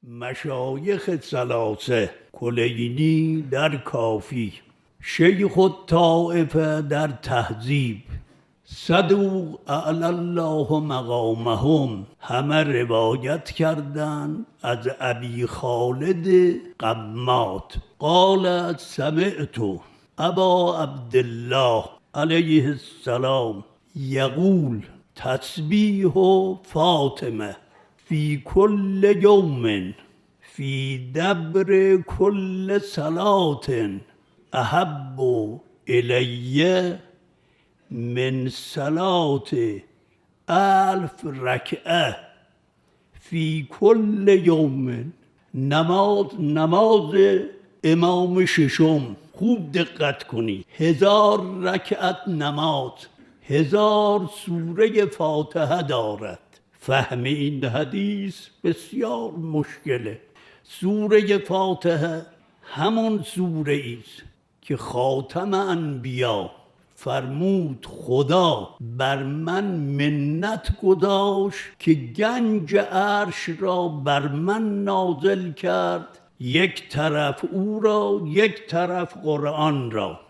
مشایخ ثلاثه: کلینی در کافی، شیخ الطائفه در تهذیب، صدوق اعلی الله مقامهم، همه روایت کردند از ابی خالد قمات قال سمعت ابا عبدالله علیه السلام یقول تسبیح فاطمه فی کل یوم فی دبر کل صلاة احب الی من صلاة 1000 رکعه فی کل یوم. نماز امام ششم، خوب دقت کنی، 1000 رکعت نماز، 1000 سوره فاتحه دارد. فهم این حدیث بسیار مشکله. سوره فاتحه همون سوره ایست که خاتم انبیا فرمود خدا بر من منت گذاشت که گنج عرش را بر من نازل کرد، یک طرف او را یک طرف قرآن را.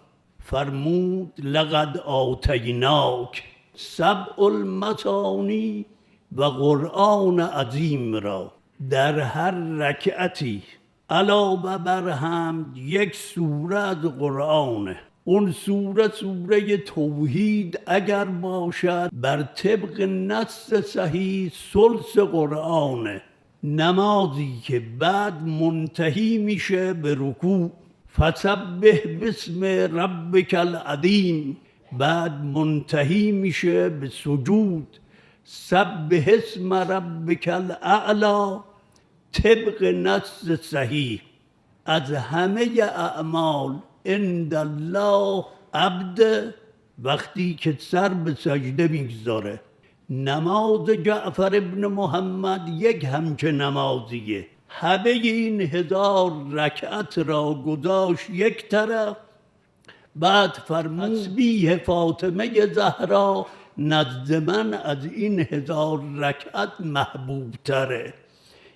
فرمود لقد آتیناک 7 المثانی و قرآن عظیم را. در هر رکعتی علاوه بر حمد یک سوره از قرآنه. اون سوره توحید اگر باشد بر طبق نص صحیح ثلث قرآنه. نمازی که بعد منتهی میشه به رکوع، فسبح باسم ربک العظیم، بعد منتهی میشه به سجود، سبح اسم ربک الاعلی، طبق نص صحیح. از همه اعمال عند الله عبد وقتی که سر به سجده میگذاره. نماز جعفر ابن محمد یک همچه نمازیه. همه این 1000 رکعت را گذاشت یک طرف، بعد فرمود تسبیح فاطمه زهرا نزد من از این 1000 رکعت محبوب تره.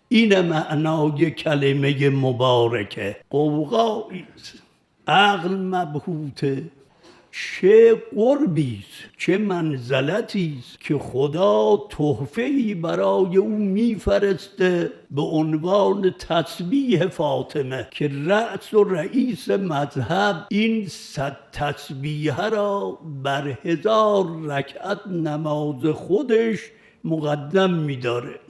این معنای کلمه مبارکه. قوقاییست، عقل مبهوته. چه قربیست، چه منزلتیست که خدا تحفه‌ای برای او میفرسته به عنوان تسبیح فاطمه که رأس و رئیس مذهب این 100 تسبیح را بر 1000 رکعت نماز خودش مقدم میداره.